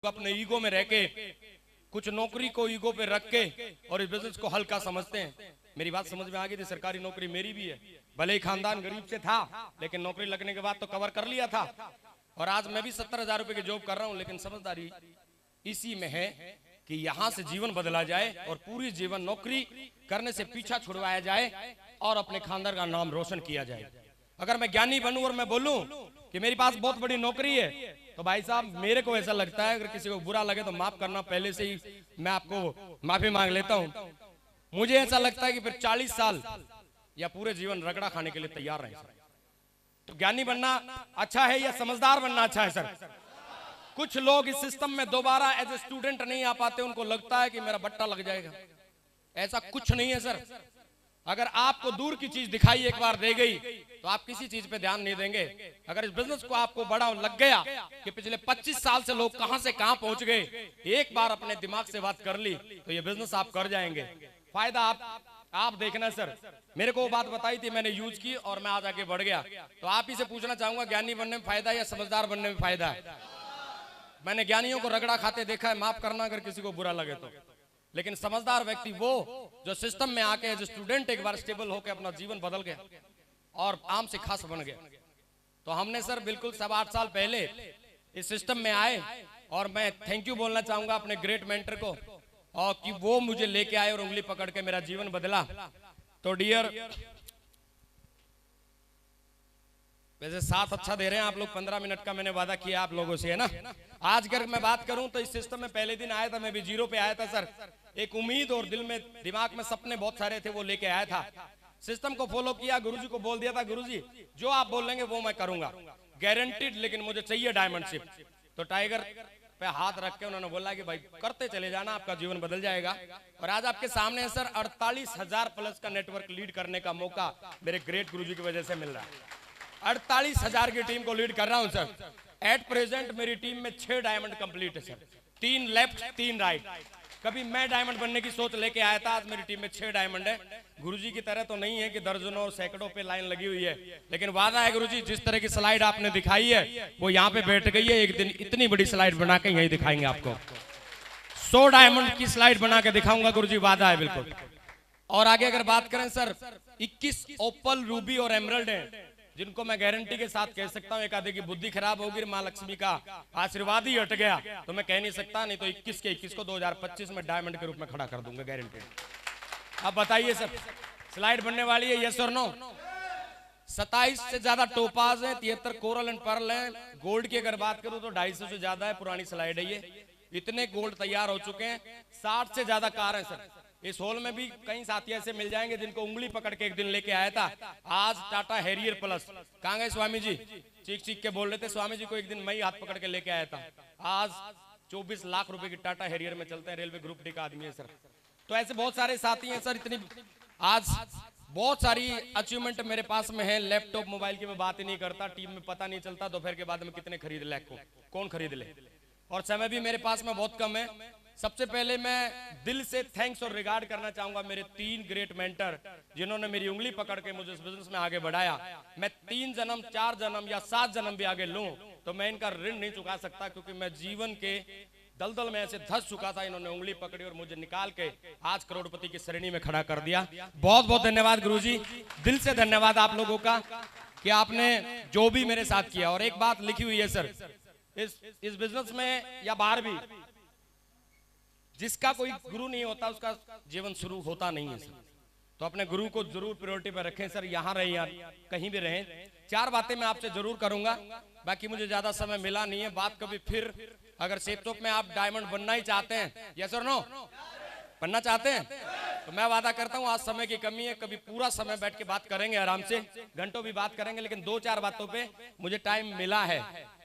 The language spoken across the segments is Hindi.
अपने ईगो में रह के कुछ नौकरी को ईगो पे रख के और इस बिजनेस को हल्का समझते हैं। मेरी बात समझ में आ गई थी। सरकारी नौकरी मेरी भी है, भले ही खानदान गरीब से था, लेकिन नौकरी लगने के बाद तो कवर कर लिया था। और आज मैं भी 70,000 रुपए की जॉब कर रहा हूं, लेकिन समझदारी इसी में है कि यहां से जीवन बदला जाए और पूरी जीवन नौकरी करने से पीछा छुड़वाया जाए और अपने खानदान का नाम रोशन किया जाए। अगर मैं ज्ञानी बनूं और मैं बोलूं कि मेरी पास बहुत बड़ी नौकरी है, तो भाई साहब मेरे को ऐसा लगता है, अगर किसी को बुरा लगे तो माफ करना, पहले से ही मैं आपको माफी मांग लेता हूं। मुझे ऐसा लगता है कि फिर 40 साल या पूरे जीवन रगड़ा खाने के लिए तैयार रहे। तो ज्ञानी बनना अच्छा है या समझदार बनना अच्छा है? सर, कुछ लोग इस सिस्टम में दोबारा एज ए स्टूडेंट नहीं आ पाते, उनको लगता है कि मेरा बट्टा लग जाएगा। ऐसा कुछ नहीं है सर। अगर आपको दूर की चीज दिखाई एक बार दे गई तो आप किसी चीज पे ध्यान नहीं देंगे। अगर इस बिजनेस को आपको बड़ा लग गया कि पिछले 25 साल से लोग कहां से कहां पहुंच गए, एक बार अपने दिमाग से बात कर ली तो ये बिजनेस आप कर जाएंगे। फायदा आप देखना सर। मेरे को वो बात बताई थी, मैंने यूज की और मैं आज आगे बढ़ गया। तो आप ही से पूछना चाहूंगा, ज्ञानी बनने में फायदा या समझदार बनने में फायदा है? मैंने ज्ञानियों को रगड़ा खाते देखा है, माफ करना अगर किसी को बुरा लगे तो। लेकिन समझदार व्यक्ति वो जो सिस्टम में आके एज स्टूडेंट एक बार स्टेबल होकर अपना जीवन बदल गया और आम से खास बन गया। तो हमने सर बिल्कुल 7-8 साल पहले इस सिस्टम में आए और मैं थैंक यू बोलना चाहूंगा अपने ग्रेट मेंटर को, और कि वो मुझे लेके आए और उंगली पकड़ के मेरा जीवन बदला। तो डियर, वैसे साथ अच्छा दे रहे हैं आप लोग। 15 मिनट का मैंने वादा किया आप लोगों से, है ना। आज अगर मैं बात करूं तो इस सिस्टम में पहले दिन आया था, मैं भी जीरो पे आया था सर। एक उम्मीद और दिल में दिमाग में सपने बहुत सारे थे, वो लेके आया था। सिस्टम को फॉलो किया, गुरुजी को बोल दिया था, गुरुजी जो आप बोलेंगे वो मैं करूंगा, गारंटीड, लेकिन मुझे चाहिए डायमंड शिप। तो टाइगर पे हाथ रख के उन्होंने बोला कि भाई करते चले जाना, आपका जीवन बदल जाएगा। और आज आपके सामने है सर 48,000 प्लस का नेटवर्क लीड करने का मौका मेरे ग्रेट गुरुजी की वजह से मिल रहा है। 48,000 की टीम को लीड कर रहा हूं सर। एट प्रेजेंट मेरी टीम में 6 डायमंड कंप्लीट है सर, 3 लेफ्ट 3 राइट। कभी मैं डायमंड बनने की सोच लेके आया था, आज मेरी टीम में 6 डायमंड है। गुरुजी की तरह तो नहीं है कि दर्जनों और सैकड़ों पे लाइन लगी हुई है, लेकिन वादा है गुरुजी, जिस तरह की स्लाइड आपने दिखाई है वो यहाँ पे बैठ गई है। एक दिन इतनी बड़ी स्लाइड बना के यही दिखाएंगे आपको। 100 डायमंड की स्लाइड बना के दिखाऊंगा गुरुजी, वादा है बिल्कुल। और आगे अगर बात करें सर, 21 ओपल, रूबी और एमरल्ड है, जिनको मैं गारंटी के साथ कह सकता हूं, एक आधे की बुद्धि खराब होगी, मां लक्ष्मी का आशीर्वाद ही हट गया तो मैं कह नहीं सकता। नहीं तो 21 के 21 को 2025 में डायमंड के रूप में खड़ा कर दूंगा, गारंटी। अब बताइए सर, स्लाइड बनने वाली है, यस और नो? 27 से ज्यादा टोपाज है, 73 कोरल एंड पर्ल है। गोल्ड की अगर बात करूं तो 250 से ज्यादा है, पुरानी स्लाइड है ये। इतने गोल्ड तैयार हो चुके हैं, 60 से ज्यादा कार है सर। इस हॉल में भी कई साथी ऐसे मिल जाएंगे जिनको उंगली पकड़ के एक दिन लेके आया था। आज टाटा हैरियर प्लस, कहां गए स्वामी जी? चीख चीख के बोल रहे थे, स्वामी जी को एक दिन मैं ही हाथ पकड़ के लेके आया था। आज 24 लाख रुपए की टाटा हैरियर में चलते हैं, रेलवे ग्रुप डी का आदमी है सर। तो ऐसे बहुत सारे साथी हैं सर। इतनी आज बहुत सारी अचीवमेंट मेरे पास में है। लैपटॉप मोबाइल की मैं बात ही नहीं करता, टीम में पता नहीं चलता दोपहर के बाद में कितने खरीद ले, कौन खरीद ले। और समय भी मेरे पास में बहुत कम है। सबसे पहले मैं दिल से थैंक्स और रिगार्ड करना चाहूंगा मेरे 3 ग्रेट मेंटर, जिन्होंने मेरी उंगली पकड़ के मुझे इस बिजनेस में आगे बढ़ाया। मैं 3 जन्म, 4 जन्म या 7 जन्म भी आगे लूं तो मैं इनका ऋण नहीं चुका सकता, क्योंकि मैं जीवन के दलदल में ऐसे धंस चुका था। इन्होंने उंगली पकड़ी और मुझे निकाल के आज करोड़पति की श्रेणी में खड़ा कर दिया। बहुत बहुत धन्यवाद गुरुजी, दिल से धन्यवाद आप लोगों का कि आपने जो भी मेरे साथ किया। और एक बात लिखी हुई है सर, इस बिजनेस में या बाहर भी, जिसका कोई गुरु नहीं होता उसका जीवन शुरू होता नहीं है सर। तो अपने गुरु को जरूर प्रायोरिटी पर रखें सर, यहाँ रहे या कहीं भी रहें। 4 बातें मैं आपसे जरूर करूंगा, बाकी मुझे ज्यादा समय मिला नहीं है। बात कभी फिर, अगर सेपटॉप में आप डायमंड बनना ही चाहते हैं, यस और नो, बनना चाहते हैं, तो मैं वादा करता हूँ आज समय की कमी है, कभी पूरा समय बैठ के बात करेंगे, आराम से घंटों भी बात करेंगे, लेकिन 2-4 बातों पे मुझे टाइम मिला है।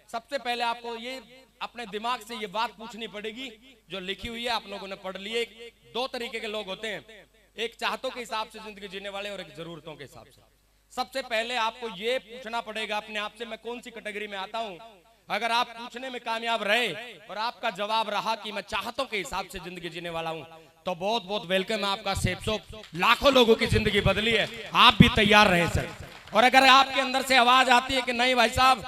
सबसे पहले आपको ये अपने दिमाग से ये बात पूछनी पड़ेगी जो लिखी हुई है, आप लोगों ने पढ़ ली है। 2 तरीके के लोग होते हैं, एक चाहतों के हिसाब से जिंदगी जीने वाले और एक जरूरतों के हिसाब से। सबसे पहले आपको ये पूछना पड़ेगा अपने आप से, मैं कौन सी कैटेगरी में आता हूं। अगर आप पूछने में कामयाब रहे और आपका जवाब रहा कि मैं चाहतों के हिसाब से जिंदगी जीने वाला हूं, तो बहुत बहुत वेलकम है आपका। सेपसॉप लाखों लोगों की जिंदगी बदली है, आप भी तैयार रहे सर। और अगर आपके अंदर से आवाज आती है कि नहीं भाई साहब,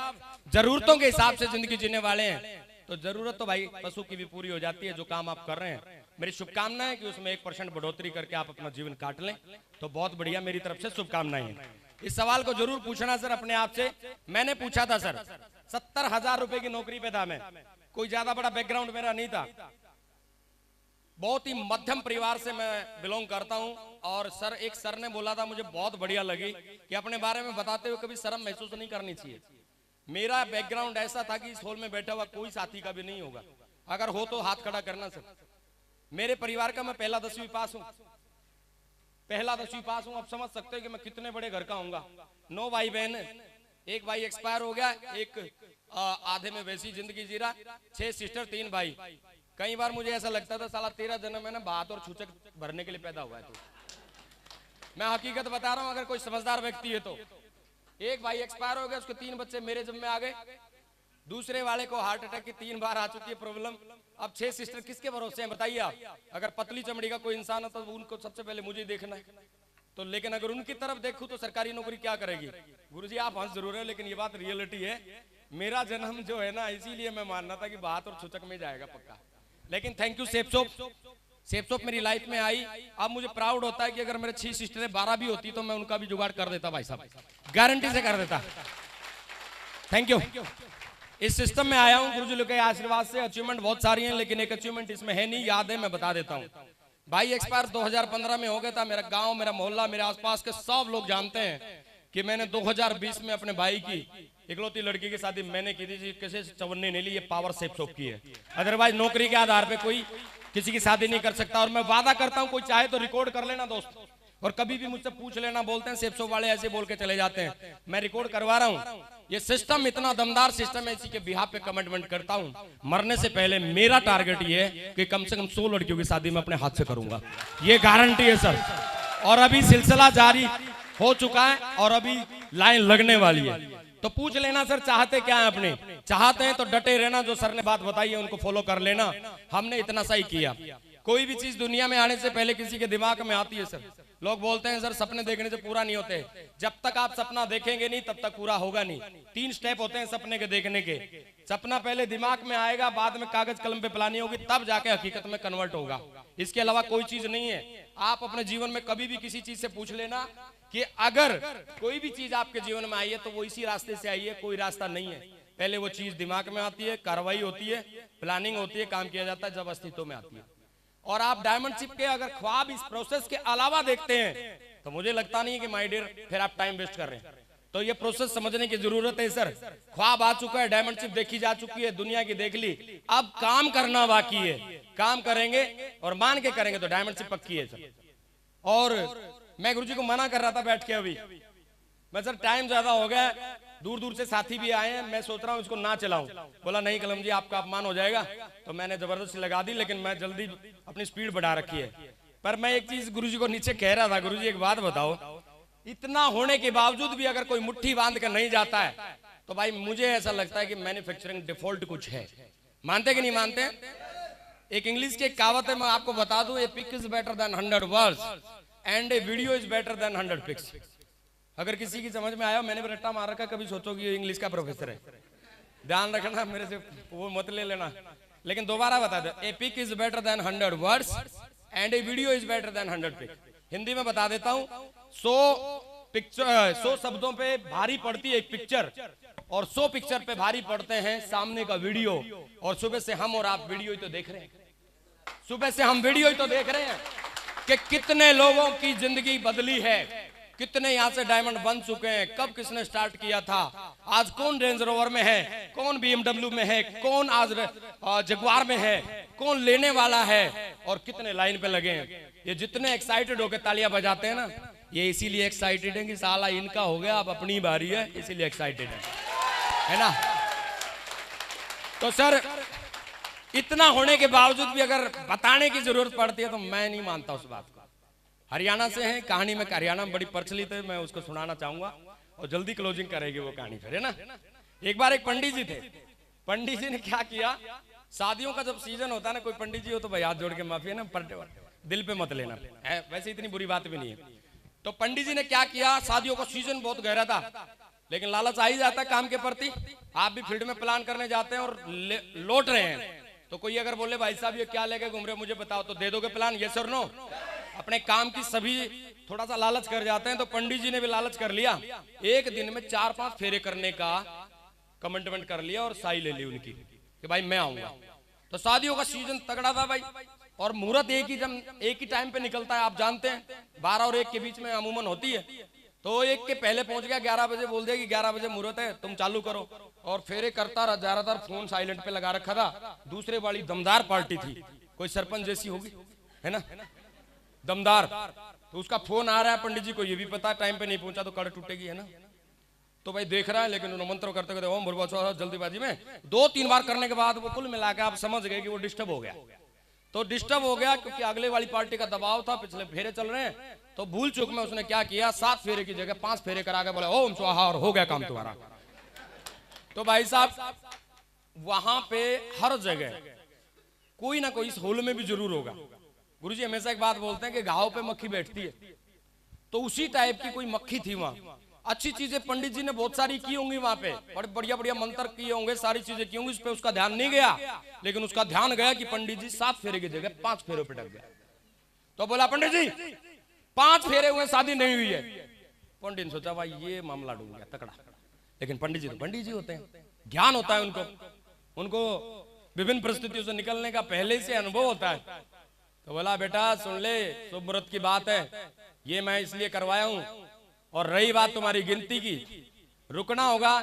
जरूरतों के हिसाब से जिंदगी जीने वाले हैं, तो जरूरत तो भाई पशु की भी पूरी हो जाती है। जो काम आप कर रहे हैं, मेरी शुभकामना है कि उसमें 1% बढ़ोतरी करके आप अपना जीवन काट लें, तो बहुत बढ़िया, मेरी तरफ से शुभकामनाएं हैं। इस सवाल को जरूर पूछना सर अपने आप से। मैंने पूछा था सर, 70,000 रुपए की नौकरी पे था मैं, कोई ज्यादा बड़ा बैकग्राउंड मेरा नहीं था, बहुत ही मध्यम परिवार से मैं बिलोंग करता हूं। और सर, एक सर ने बोला था, मुझे बहुत बढ़िया लगी कि अपने बारे में बताते हुए कभी शर्म महसूस नहीं करनी चाहिए। मेरा बैकग्राउंड ऐसा था कि इस हॉल में बैठा हुआ कोई साथी का भी नहीं होगा, अगर हो तो हाथ खड़ा करना सर। मेरे परिवार का मैं पहला 10वीं पास हूं, पहला 10वीं पास हूं। आप समझ सकते हो कि मैं कितने बड़े घर का हूंगा। 9 भाई बहन, एक भाई एक्सपायर हो गया, एक आधे में वैसी जिंदगी जी रहा, 6 सिस्टर 3 भाई। कई बार मुझे ऐसा लगता था साला 13 जन्म में ना भात और छूचक भरने के लिए पैदा हुआ है। तो मैं हकीकत बता रहा हूं, अगर कोई समझदार व्यक्ति है तो। एक भाई एक्सपायर हो गया, उसके 3 बच्चे मेरे जिम्मे आ गए, दूसरे वाले को हार्ट अटैक की 3 बार आ चुकी है प्रॉब्लम। अब 6 सिस्टर किसके भरोसे हैं बताइए आप? अगर पतली चमड़ी का कोई इंसान हो तो उनको सबसे पहले मुझे देखना है। तो लेकिन अगर उनकी तरफ देखूं तो सरकारी नौकरी क्या करेगी? गुरुजी आप हंस जरूर है, लेकिन ये बात रियलिटी है। मेरा जन्म जो है ना, इसीलिए मैं मानना था कि भात और छुचक में जाएगा पक्का। लेकिन थैंक यू सेप्सोप मेरी लाइफ में आई। अब मुझे प्राउड होता है कि अगर मेरे 6 सिस्टरें 12 भी होती तो मैं उनका भी जुगाड़ कर देता भाई साहब, गारंटी से कर देता। Thank you. इस सिस्टम में आया हूं गुरुजी लोग के आशीर्वाद से। अचीवमेंट बहुत सारी हैं, लेकिन एक अचीवमेंट इसमें है नहीं, याद है, मैं बता देता हूं। भाई एक्सपायर 2015 में हो गया था। मेरा गांव, मेरा मोहल्ला, मेरे आसपास के सब लोग जानते हैं कि मैंने 2020 में अपने भाई की इकलौती लड़की की शादी मैंने की थी। किसी से चवन्नी नहीं ली, ये पावर सेप्सोप की है। अदरवाइज नौकरी के आधार पे कोई किसी की शादी नहीं कर सकता। और मैं वादा करता हूं, कोई चाहे तो रिकॉर्ड कर लेना दोस्त, और कभी भी मुझसे पूछ लेना। बोलते हैं सेप्सोप वाले ऐसे बोल के चले जाते हैं, मैं रिकॉर्ड करवा रहा हूं। ये सिस्टम इतना दमदार सिस्टम है, इसी के बिहाफ पे कमिटमेंट करता हूं। मरने से पहले मेरा टारगेट ये है कि कम से कम 100 लड़कियों की शादी में अपने हाथ से करूंगा, ये गारंटी है सर। और अभी सिलसिला जारी हो चुका है और अभी लाइन लगने वाली है। तो पूछ लेना सर, चाहते क्या है अपने? चाहते हैं तो डटे रहना, जो सर ने बात बताई है उनको फॉलो कर लेना। हमने इतना सही किया। कोई भी चीज दुनिया में आने से पहले किसी के दिमाग में आती है सर। लोग बोलते हैं सर सपने देखने से पूरा नहीं होते। जब तक आप सपना देखेंगे नहीं तब तक पूरा होगा नहीं। 3 स्टेप होते हैं सपने के देखने के। सपना पहले दिमाग में आएगा, बाद में कागज कलम पे प्लानिंग होगी, तब जाके हकीकत में कन्वर्ट होगा। इसके अलावा कोई चीज नहीं है। आप अपने जीवन में कभी भी किसी चीज से पूछ लेना कि अगर कोई भी चीज आपके जीवन में आई है तो वो इसी रास्ते से आई है, कोई रास्ता नहीं है। पहले वो चीज दिमाग में आती है, कार्रवाई होती है, प्लानिंग होती है, काम किया जाता है, जब अस्तित्व में आती है। और आप डायमंडशिप के अगर ख्वाब इस प्रोसेस के अलावा देखते हैं तो मुझे लगता नहीं है कि माय डियर फिर आप टाइम वेस्ट कर रहे हैं। तो ये प्रोसेस समझने की जरूरत है सर। ख्वाब आ चुका है, डायमंडशिप देखी जा चुकी है, दुनिया की देख ली, अब काम करना बाकी है। काम करेंगे और मान के करेंगे तो डायमंडशिप पक्की है सर। और मैं गुरुजी को मना कर रहा था बैठ के, अभी मैं सर टाइम ज्यादा हो गया, दूर दूर से साथी भी आए हैं, मैं सोच रहा हूँ इसको ना चलाऊं। बोला नहीं कलम जी आपका अपमान हो जाएगा, तो मैंने जबरदस्ती लगा दी। लेकिन मैं जल्दी अपनी स्पीड बढ़ा रखी है। पर मैं एक चीज गुरुजी को नीचे कह रहा था, गुरुजी एक बात बताओ, इतना होने के बावजूद भी अगर कोई मुट्ठी बांध कर नहीं जाता है तो भाई मुझे ऐसा लगता है कि मैन्युफैक्चरिंग डिफॉल्ट कुछ है। मानते कि नहीं मानते? एक इंग्लिश की एक कहावत है, मैं आपको बता दूं, a pic is better than 100 words and a video is better than 100 pics. अगर किसी की समझ में आया, मैंने भी रट्टा मार रखा, कभी सोचो कि ये इंग्लिश का प्रोफेसर है, ध्यान रखना, मेरे से वो मत ले लेना। लेकिन दोबारा बता दो, a pic is better than 100 words and a video is better than 100 pics. Hindi में बता देता हूं, 100 शब्दों पे भारी पड़ती है एक पिक्चर, और 100 पिक्चर पे भारी पड़ते हैं सामने का वीडियो। और सुबह से हम और आप वीडियो ही तो देख रहे हैं, सुबह से हम वीडियो ही तो देख रहे हैं कि कितने लोगों की जिंदगी बदली है, कितने यहाँ से डायमंड बन चुके हैं, कब किसने स्टार्ट किया था, आज कौन रेंज रोवर में है, कौन BMW में है, कौन आज जगुआर में है, कौन लेने वाला है, और कितने लाइन पे लगे हैं। ये जितने एक्साइटेड होकर तालियां बजाते हैं ना, ये इसीलिए एक्साइटेड है कि साला इनका हो गया, अब अपनी बारी है, इसीलिए एक्साइटेड है ना। तो सर इतना होने के बावजूद भी अगर बताने की जरूरत पड़ती है तो मैं नहीं मानता उस बात को। हरियाणा से है, कहानी में हरियाणा में बड़ी प्रचलित है, मैं उसको सुनाना चाहूंगा और जल्दी क्लोजिंग करेगी वो कहानी फिर, है ना। एक बार एक पंडित जी थे, पंडित जी ने क्या किया, शादियों का जब सीजन होता है ना, कोई पंडित जी हो तो भाई हाथ जोड़ के माफी है ना, पर दिल पे मत लेना है, वैसे इतनी बुरी बात भी नहीं है। तो पंडित जी ने क्या किया, शादियों का सीजन बहुत गहरा था, लेकिन लालच आ ही जाता है काम के प्रति। आप भी फील्ड में प्लान करने जाते हैं और लौट रहे हैं, तो कोई अगर बोले भाई साहब ये क्या लेके घूम रहे हो मुझे बताओ, तो दे दोगे प्लान? यस और नो? अपने काम की सभी थोड़ा सा लालच कर जाते हैं, तो पंडित जी ने भी लालच कर लिया। एक दिन में 4-5 फेरे करने का कमिटमेंट कर लिया और साई ले ली उनकी कि भाई मैं आऊंगा। तो शादियों का सीजन तगड़ा था भाई, और मुहूर्त एक ही टाइम पे निकलता है, आप जानते हैं 12 और 1 के बीच में अमूमन होती है। तो 1 के पहले पहुंच गया, 11 बजे बोल दिया कि 11 बजे मुहूर्त है, तुम चालू करो। और फेरे करता रहा, ज्यादातर फोन साइलेंट पे लगा रखा था। दूसरे वाली दमदार पार्टी थी, कोई सरपंच जैसी होगी है ना, दमदार। तो उसका फोन आ रहा है, पंडित जी को ये भी पता है टाइम पे नहीं पहुंचा तो कड़ टूटेगी है ना। तो भाई देख रहा है, लेकिन उन्होंने मंत्र करते करते ओम भूर्भुवः स्वः जल्दीबाजी में 2-3 बार करने के बाद वो कुल मिलाकर आप समझ गए कि वो डिस्टर्ब हो गया। तो डिस्टर्ब हो गया क्योंकि अगले वाली पार्टी का दबाव था, पिछले फेरे चल रहे हैं। तो भूल चूक में उसने क्या किया, 7 फेरे की जगह 5 फेरे करा के बोला ओम स्वाहा और हो गया काम तुम्हारा। तो भाई साहब वहां पे हर जगह कोई ना कोई इस होल में भी जरूर होगा। गुरुजी हमेशा एक बात बोलते हैं कि घाव पे मक्खी बैठती है, तो उसी टाइप की कोई मक्खी थी वहां। अच्छी चीजें पंडित जी ने बहुत सारी की होंगी वहां पे, बड़े बढ़िया बढ़िया मंत्र किए होंगे, सारी चीजें की होंगी, उस पे उसका ध्यान नहीं गया। लेकिन उसका ध्यान गया कि पंडित जी 7 फेरे की जगह 5 फेरों पे टक गया। तो बोला पंडित जी 5 फेरे हुए शादी नहीं हुई है। पंडित ने सोचा भाई ये मामला डूब गया तकड़ा। लेकिन पंडित जी तो पंडित जी होते हैं, ज्ञान होता है उनको विभिन्न परिस्थितियों से निकलने का पहले से अनुभव होता है। तो बोला बेटा सुन ले, शुभ मुहूर्त की बात है, ये मैं इसलिए करवाया हूं। और रही बात तुम्हारी गिनती की, रुकना होगा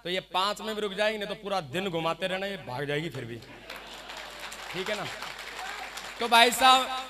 तो ये 5 में भी रुक जाएगी, नहीं तो पूरा दिन घुमाते रहना, ये भाग जाएगी फिर भी, ठीक है ना। तो भाई साहब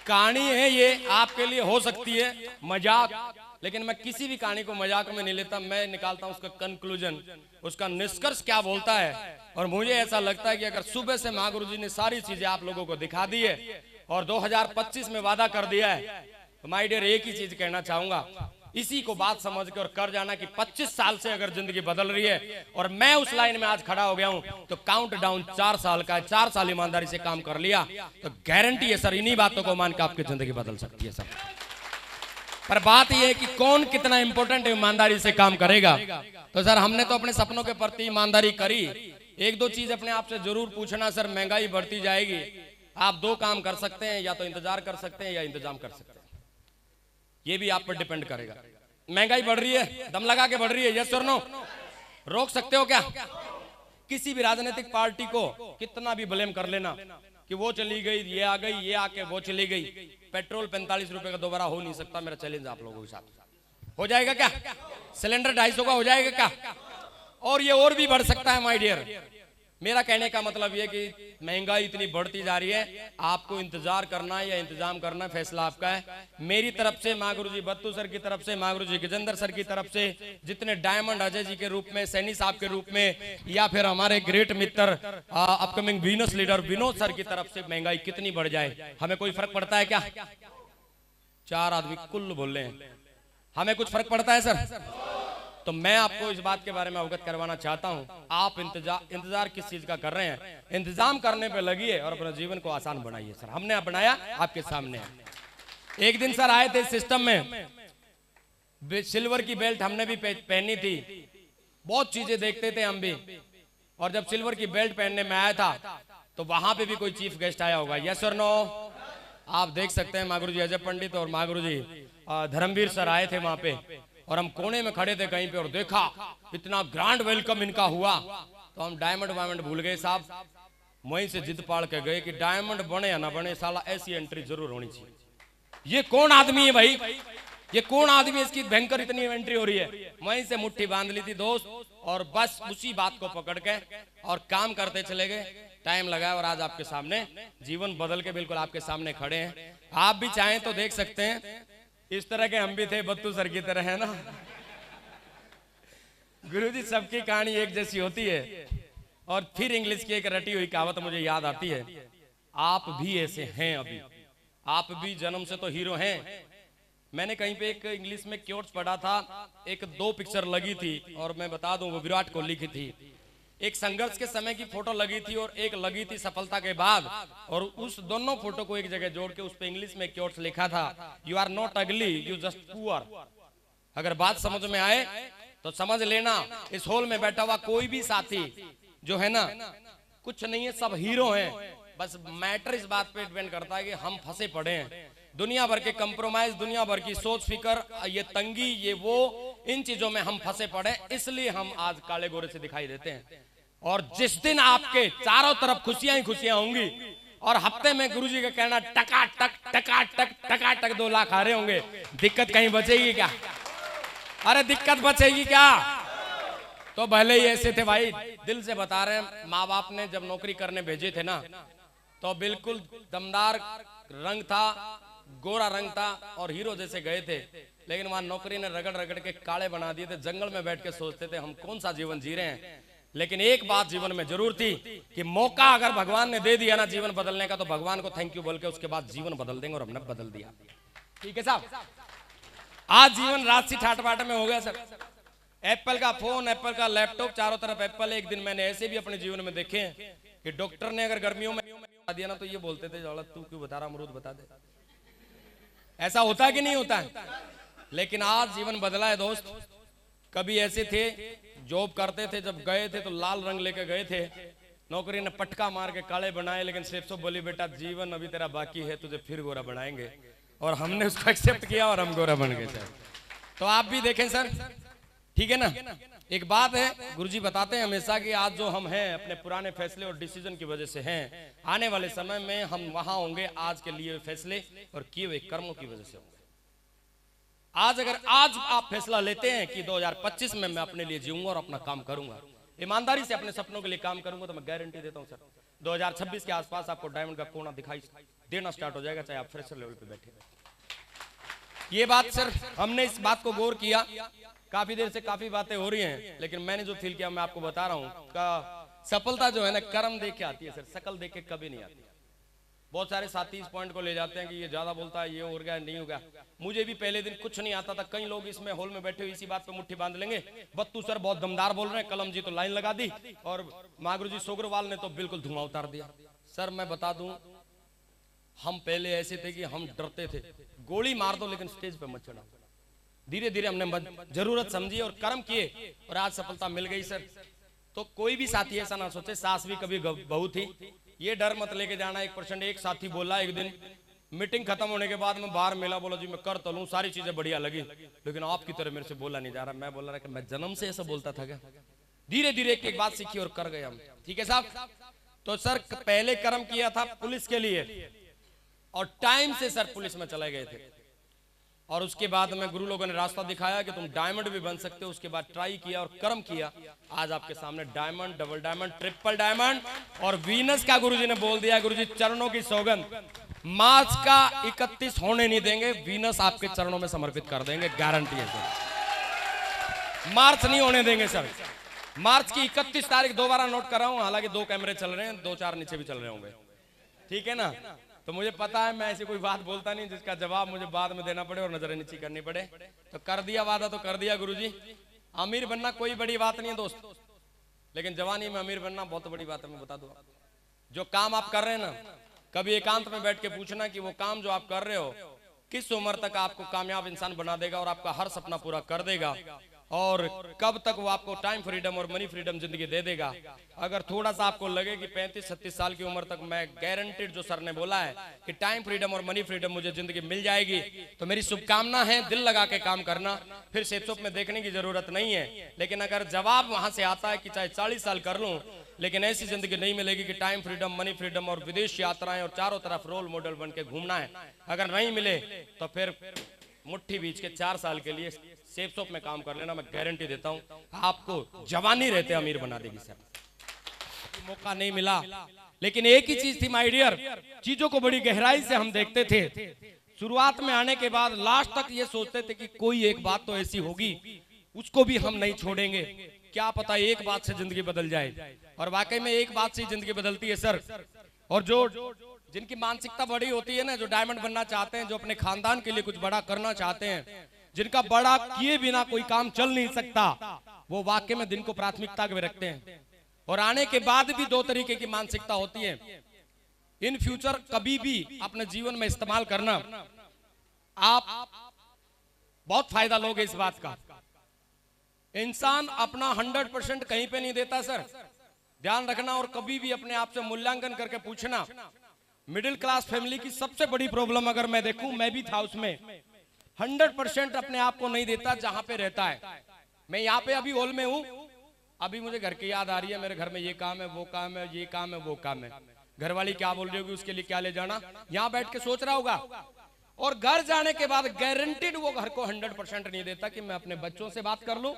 कहानी है ये, आपके लिए हो सकती है मजाक, लेकिन मैं किसी भी कहानी को मजाक में नहीं लेता। मैं निकालता हूं उसका कंक्लूजन, उसका निष्कर्ष क्या बोलता है। और मुझे ऐसा लगता है कि अगर सुबह से महागुरु जी ने सारी चीजें आप लोगों को दिखा दी है और 2025 में वादा कर दिया है, तो माय डियर एक ही चीज कहना चाहूंगा, इसी को बात समझ के और कर जाना कि 25 साल से अगर जिंदगी बदल रही है और मैं उस लाइन में आज खड़ा हो गया हूं, तो काउंट डाउन 4 साल का है। 4 साल ईमानदारी से काम कर लिया तो गारंटी है सर, इन्हीं बातों को मान के आपकी जिंदगी बदल सकती है सर। पर बात यह है कि कौन कितना इंपॉर्टेंट ईमानदारी से काम करेगा। तो सर हमने तो अपने सपनों के प्रति ईमानदारी करी। 1-2 चीज अपने आप से जरूर पूछना, सर महंगाई बढ़ती जाएगी, आप 2 काम कर सकते हैं, या तो इंतजार कर सकते हैं या इंतजाम कर सकते हैं, ये भी आप पर डिपेंड करेगा। महंगाई बढ़ रही है, दम लगा के बढ़ रही है, यस और नो? रोक सकते हो क्या? किसी भी राजनीतिक पार्टी को कितना भी ब्लेम कर लेना कि वो चली गई, ये आ गई, ये आके वो चली गई। पेट्रोल 45 रुपए का दोबारा हो नहीं सकता, मेरा चैलेंज आप लोगों के साथ। हो जाएगा क्या? सिलेंडर 250 का हो जाएगा क्या? और ये और भी बढ़ सकता है माय डियर। मेरा कहने का मतलब ये कि महंगाई इतनी बढ़ती जा रही है, आपको इंतजार करना है या इंतजाम करना है, फैसला आपका है। मेरी तरफ से महागुरु जी बत्तू सर की तरफ से, महागुरु जी गजेंद्र सर की तरफ से, जितने डायमंड अजय जी के रूप में, सैनी साहब के रूप में, या फिर हमारे ग्रेट मित्र upcoming Venus leader Vinod sir की तरफ से, महंगाई कितनी बढ़ जाए हमें कोई फर्क पड़ता है क्या? 4 आदमी कुल बोल रहे हैं, हमें कुछ फर्क पड़ता है सर? तो मैं आपको इस बात के बारे में अवगत करवाना चाहता हूं, आप इंतजार किस चीज का कर रहे हैं, इंतजाम करने पे लगिए और अपने जीवन को आसान बनाइए। सर हमने बनाया, आपके सामने है। एक दिन सर आए थे सिस्टम में, सिल्वर की बेल्ट हमने भी पहनी थी, बहुत चीजें देखते थे हम भी। और जब सिल्वर की बेल्ट पहनने में आया था तो वहां पे भी कोई चीफ गेस्ट आया होगा, यस और नो? आप देख सकते हैं महागुरु जी अजय पंडित और महागुरु जी धर्मवीर सर आए थे वहां पे, और हम कोने में खड़े थे कहीं पे और देखा इतना ग्रैंड वेलकम इनका हुआ, तो हम डायमंड वायमंड भूल गए साहब। वहीं से जिद पाड़ के गए कि डायमंड बने या ना बने, साला ऐसी एंट्री जरूर होनी चाहिए। ये कौन आदमी है भाई, ये कौन आदमी, इसकी भयंकर इतनी एंट्री हो रही है। वहीं से मुट्ठी बांध ली थी दोस्त, और बस उसी बात को पकड़ के और काम करते चले गए। टाइम लगा और आज आपके सामने जीवन बदल के बिल्कुल आपके सामने खड़े हैं। आप भी चाहें तो देख सकते हैं, इस तरह के हम भी थे, बत्तू सर की तरह, है ना। गुरुजी सबकी कहानी एक जैसी होती है। और फिर इंग्लिश की एक रटी हुई कहावत मुझे याद आती है, आप भी ऐसे हैं, अभी आप भी जन्म से तो हीरो हैं। मैंने कहीं पे एक इंग्लिश में क्योट्स पढ़ा था, 1-2 पिक्चर लगी थी, और मैं बता दूं वो विराट कोहली की थी। एक संघर्ष के समय की फोटो लगी थी और एक लगी थी सफलता के बाद, और उस दोनों फोटो को एक जगह जोड़ के उस पे इंग्लिश में क्योट्स लिखा था, यू आर नॉट अगली, यू जस्ट पुअर। अगर बात समझ में आए तो समझ लेना इस हॉल में बैठा हुआ कोई भी साथी जो है ना, कुछ नहीं है, सब हीरो हैं। बस मैटर इस बात पे डिपेंड करता है कि हम फंसे पड़े हैं दुनिया भर के कंप्रोमाइज, दुनिया भर की सोच फिकर, ये तंगी, ये वो, इन चीजों में हम फंसे पड़े, इसलिए हम आज काले गोरे से दिखाई देते हैं। और जिस दिन आपके चारों तरफ खुशियां ही खुशियां होंगी और हफ्ते में गुरुजी का कहना टका टक 2 लाख आ रहे होंगे, दिक्कत कहीं बचेगी क्या? अरे दिक्कत बचेगी क्या? तो भले ही ऐसे थे भाई, दिल से बता रहे हैं, माँ बाप ने जब नौकरी करने भेजे थे ना, तो बिल्कुल दमदार रंग था, गोरा रंग था और हीरो जैसे गए थे, लेकिन वहां नौकरी ने रगड़ रगड़ के काले बना दिए थे। जंगल में बैठ के सोचते थे हम कौन सा जीवन जी रहे हैं। लेकिन एक बात जीवन में जरूर थी कि मौका अगर भगवान ने दे दिया ना जीवन बदलने का, तो भगवान को थैंक यू बोल के उसके बाद जीवन बदल देंगे, और हमने बदल दिया। ठीक है साहब, आज जीवन राजसी ठाट बाट में हो गया सर। एप्पल का फोन, एप्पल का लैपटॉप, चारों तरफ एप्पल। एक दिन मैंने ऐसे भी अपने जीवन में देखे हैं कि डॉक्टर ने अगर गर्मियों में बता दिया ना, तो ये बोलते थे तू क्यों बता रहा, अमरूद बता दे। ऐसा होता है कि नहीं होता है? लेकिन आज जीवन बदला है दोस्त। कभी ऐसे थे जॉब करते थे, जब गए थे तो लाल रंग लेके गए थे, नौकरी ने पटका मार के काले बनाए, लेकिन सेप्सो बोली बेटा जीवन अभी तेरा बाकी है, तुझे फिर गोरा बनाएंगे। और हमने उसको एक्सेप्ट किया और हम गोरा बन गए सर। तो आप भी देखें सर, ठीक है ना। एक बात है, गुरुजी बताते हैं हमेशा कि आज जो हम हैं अपने पुराने फैसले और डिसीजन की वजह से हैं, आने वाले समय में हम वहां होंगे आज के लिए फैसले और किए हुए कर्मों की वजह से होंगे। आज अगर आज आप फैसला लेते हैं कि 2025 में मैं अपने लिए जीऊंगा और अपना काम करूंगा, ईमानदारी से अपने सपनों के लिए काम करूंगा, तो मैं गारंटी देता हूं सर 2026 के आसपास आपको डायमंड का कोना दिखाई देना स्टार्ट हो जाएगा, चाहे आप फ्रेशर लेवल पे बैठे। ये बात सर, हमने इस बात को गौर किया, काफी देर से काफी बातें हो रही हैं, लेकिन मैंने जो फील किया मैं आपको बता रहा हूं का सफलता जो है ना कर्म देख के आती है सर, शकल देख के कभी नहीं आती। बहुत सारे साथी इस पॉइंट को ले जाते हैं कि ये ज्यादा बोलता है, ये हो गया नहीं होगा। मुझे भी पहले दिन कुछ नहीं आता था। कई लोग इसमें हॉल में बैठे हुए इसी बात पे मुट्ठी बांध लेंगे, बत्तू सर बहुत दमदार बोल रहे हैं, कलम जी तो लाइन लगा दी, और मागुरु जी सोगरवाल ने तो बिल्कुल धुआं उतार दिया। सर मैं बता दूं, हम पहले ऐसे थे कि हम डरते थे, गोली मार दो लेकिन स्टेज पे मत चढ़ा। धीरे धीरे हमने जरूरत समझी और कर्म किए और आज सफलता मिल गई सर। तो कोई भी साथी ऐसा ना सोचे सास भी कभी बहू थी, ये डर मत लेके जाना। 1% एक साथी बोला एक दिन मीटिंग खत्म होने के बाद में बाहर मिला, बोला जी मैं कर तो लूं, सारी चीजें बढ़िया लगी, लेकिन आपकी तरह मेरे से बोला नहीं जा रहा। मैं बोल रहा कि मैं जन्म से ऐसा बोलता था क्या? धीरे धीरे एक एक बात सीखी और कर गए हम। ठीक है साहब। तो सर पहले कर्म किया था पुलिस के लिए और टाइम से सर पुलिस में चले गए थे, और उसके बाद में गुरु लोगों ने रास्ता दिखाया कि तुम डायमंड भी बन सकते हो। उसके बाद ट्राई किया और कर्म किया, आज आपके सामने diamond, double diamond, triple diamond और वीनस का गुरुजी ने बोल दिया, गुरुजी चरणों की सौगंध, मार्च का 31 होने नहीं देंगे, वीनस आपके चरणों में समर्पित कर देंगे, गारंटी है सर। मार्च नहीं होने देंगे सर। मार्च की 31 तारीख दोबारा नोट कर रहा हूं, हालांकि 2 कैमरे चल रहे हैं, 2-4 नीचे भी चल रहे होंगे, ठीक है ना। तो मुझे पता है मैं ऐसी कोई बात बोलता नहीं जिसका जवाब मुझे बाद में देना पड़े और नजरें नीची करनी पड़े। तो कर दिया वादा तो कर दिया गुरुजी। अमीर बनना कोई बड़ी बात नहीं है दोस्त, लेकिन जवानी में अमीर बनना बहुत बड़ी बात है। मैं बता दूं, जो काम आप कर रहे हैं ना, कभी एकांत में बैठ के पूछना कि वो काम जो आप कर रहे हो किस उम्र तक आपको कामयाब इंसान बना देगा और आपका हर सपना पूरा कर देगा, और कब तक वो आपको टाइम फ्रीडम और मनी फ्रीडम जिंदगी दे देगा। अगर थोड़ा सा आपको लगे कि 35-36 साल की उम्र तक मैं गारंटेड, जो सर ने बोला है कि टाइम फ्रीडम और मनी फ्रीडम मुझे जिंदगी मिल जाएगी, तो मेरी शुभकामना है, दिल लगा के काम करना, फिर सेप्सोप में देखने की जरूरत नहीं है। लेकिन अगर जवाब वहां से आता है कि चाहे 40 साल कर लूं, लेकिन ऐसी जिंदगी नहीं मिलेगी कि टाइम फ्रीडम, मनी फ्रीडम और विदेश यात्राएं और चारों तरफ रोल मॉडल बन के घूमना है, अगर नहीं मिले तो फिर मुट्ठी बीच के 4 साल के लिए सेफ शॉप में काम कर लेना, मैं गारंटी देता हूं आपको जवानी रहते अमीर बना देगी सर। मौका नहीं मिला, लेकिन एक ही चीज थी माय डियर, चीजों को बड़ी गहराई से हम देखते थे। शुरुआत में आने के बाद लास्ट तक ये सोचते थे कि कोई एक बात तो ऐसी होगी, उसको भी हम नहीं छोड़ेंगे, क्या पता एक बात से जिंदगी बदल जाए। और वाकई में एक बात से जिंदगी बदलती है सर। और जो जिनकी मानसिकता बड़ी होती है ना, जो डायमंड बनना चाहते हैं, जो अपने खानदान के लिए कुछ बड़ा करना चाहते हैं, जिनका बड़ा किए बिना कोई काम चल नहीं सकता, वो वाकई में दिन को प्राथमिकता में रखते हैं। और आने के बाद भी 2 तरीके की मानसिकता होती है। इन फ्यूचर कभी भी अपने जीवन में इस्तेमाल करना, आप बहुत फायदा लोगे इस बात का। इंसान अपना 100% कहीं पे नहीं देता सर, ध्यान रखना। और कभी भी अपने आप से मूल्यांकन करके पूछना। मिडिल क्लास फैमिली की सबसे बड़ी प्रॉब्लम अगर मैं देखूं, मैं भी था उसमें, 100% अपने आप को नहीं देता जहां पे रहता है। मैं यहाँ पे अभी हॉल में हूँ, अभी मुझे घर की याद आ रही है, मेरे घर में ये काम है, वो काम है, ये काम है, वो काम है, घरवाली क्या बोल रही होगी, उसके लिए क्या ले जाना, यहाँ बैठ के सोच रहा होगा। और घर जाने के बाद गारंटीड वो घर को 100% नहीं देता कि मैं अपने बच्चों से बात कर लूं,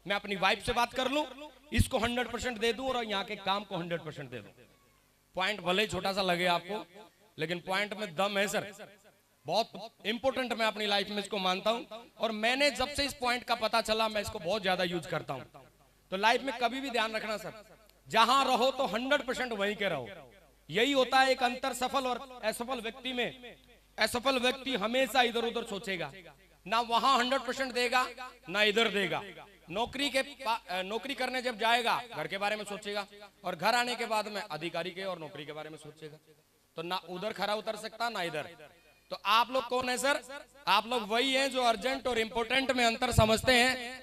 मैं अपनी वाइफ से बात कर लूं, इसको 100% दे दूं और यहाँ के काम को 100% दे दूं। पॉइंट भले ही छोटा सा लगे आपको, लेकिन पॉइंट में दम है सर, बहुत इंपॉर्टेंट मैं अपनी लाइफ में इसको मानता हूं। और मैंने जब से इस पॉइंट का पता चला, मैं इसको बहुत ज्यादा यूज करता हूं। तो लाइफ में कभी भी ध्यान रखना सर, जहां रहो तो 100% वहीं के रहो। यही होता है एक अंतर सफल और असफल व्यक्ति में। असफल व्यक्ति हमेशा इधर उधर सोचेगा, ना वहां 100% देगा, ना इधर देगा। नौकरी करने जब जाएगा घर के बारे में सोचेगा, और घर आने के बाद में अधिकारी के और नौकरी के बारे में सोचेगा। तो ना उधर खरा उतर सकता, ना इधर। तो आप लोग कौन है सर? आप लोग वही हैं जो अर्जेंट और इंपोर्टेंट में अंतर समझते हैं,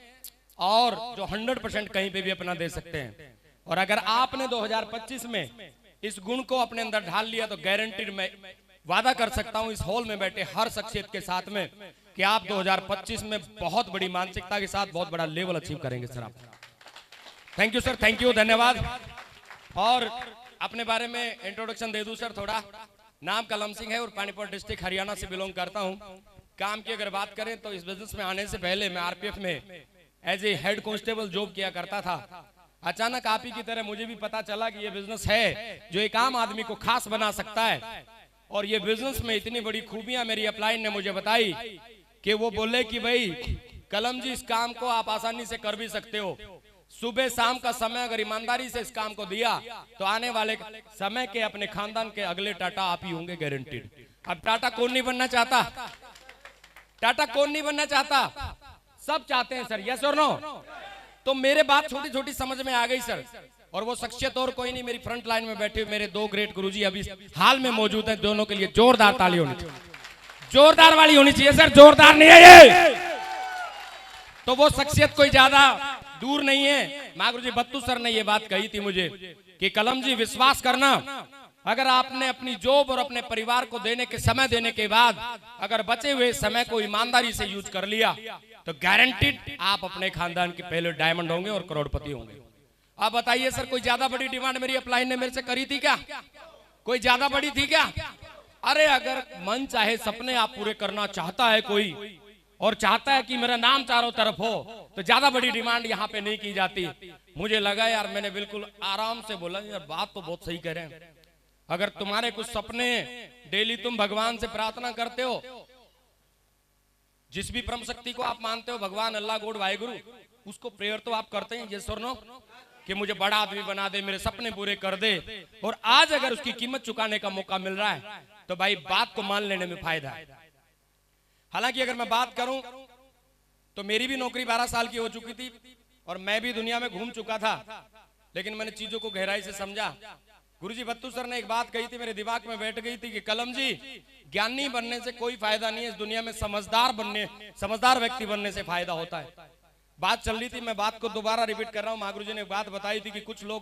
और जो 100% कहीं पे भी अपना दे सकते हैं। और अगर आपने 2025 में इस गुण को अपने अंदर ढाल लिया, तो गारंटीड मैं वादा कर सकता हूं इस हॉल में बैठे हर शख्सियत के साथ में कि आप 2025 में बहुत बड़ी मानसिकता के साथ बहुत बड़ा लेवल अचीव करेंगे सर आप। Thank you sir, thank you, धन्यवाद। और अपने बारे में इंट्रोडक्शन दे दूं सर थोड़ा। नाम कलम सिंह है और पानीपत डिस्ट्रिक्ट हरियाणा से बिलोंग करता हूं। काम की अगर बात करें तो इस बिजनेस में आने से पहले मैं आरपीएफ में as a head constable job किया करता था। अचानक आप ही की तरह मुझे भी पता चला कि ये बिजनेस है जो एक आम आदमी को खास बना सकता है। और ये बिजनेस में इतनी बड़ी खूबियां मेरी अपलाइन ने मुझे बताई कि वो बोले कि भाई कलम जी, इस काम को आप आसानी से कर भी सकते हो। सुबह शाम का समय अगर ईमानदारी से इस काम को दिया तो आने वाले समय के अपने खानदान के अगले टाटा आप ही होंगे, गारंटीड। अब टाटा कौन नहीं बनना चाहता? टाटा कौन नहीं बनना चाहता? सब चाहते हैं सर, यस और नो? तो मेरे बात छोटी छोटी समझ में आ गई सर। और वो शख्सियत और कोई नहीं, मेरी फ्रंट लाइन में बैठे मेरे दो ग्रेट गुरुजी अभी हाल में मौजूद हैं। दोनों के लिए जोरदार ताली होनी चाहिए, जोरदार वाली होनी चाहिए सर, जोरदार नहीं है ये। तो वो शख्सियत कोई ज्यादा दूर नहीं है। माँ गुरुजी बत्तू सर ने ये बात कही थी मुझे कि कलम जी, विश्वास करना, अगर आपने अपनी जॉब और अपने परिवार को देने के समय देने के बाद अगर बचे हुए समय को ईमानदारी से यूज कर लिया तो गारंटीड आप अपने खानदान के पहले डायमंड होंगे और करोड़पति होंगे। आप बताइए सर, कोई ज्यादा बड़ी डिमांड मेरी अपलाइन ने मेरे से करी थी क्या? कोई ज्यादा बड़ी थी क्या? अरे अगर मन चाहे सपने आप पूरे करना चाहता है कोई, और चाहता है कि मेरा नाम चारों तरफ हो, तो ज्यादा बड़ी डिमांड यहाँ पे नहीं की जाती। मुझे लगा यार, मैंने बिल्कुल आराम से बोला, यार बात तो बहुत सही कह रहे हैं। अगर तुम्हारे कुछ सपने डेली तुम भगवान से प्रार्थना करते हो, जिस भी परम शक्ति को आप मानते हो, भगवान, अल्लाह, गॉड, वाहेगुरु, उसको प्रेयर तो आप करते हैं, यस और नो, कि मुझे बड़ा आदमी बना दे, मेरे सपने पूरे कर दे। और आज अगर उसकी कीमत चुकाने का मौका मिल रहा है तो भाई बात को मान लेने में फायदा है। हालांकि अगर मैं बात करूं तो मेरी भी नौकरी 12 साल की हो चुकी थी और मैं भी दुनिया में घूम चुका था, लेकिन मैंने चीजों को गहराई से समझा। गुरुजी बत्तू सर ने एक बात कही थी, मेरे दिमाग में बैठ गई थी कि कलम जी, ज्ञानी बनने से कोई फायदा नहीं है, इस दुनिया में समझदार व्यक्ति बनने से फायदा होता है। बात चल रही थी, मैं बात को दोबारा रिपीट कर रहा हूँ। माँ गुरुजी ने एक बात बताई थी कि कुछ लोग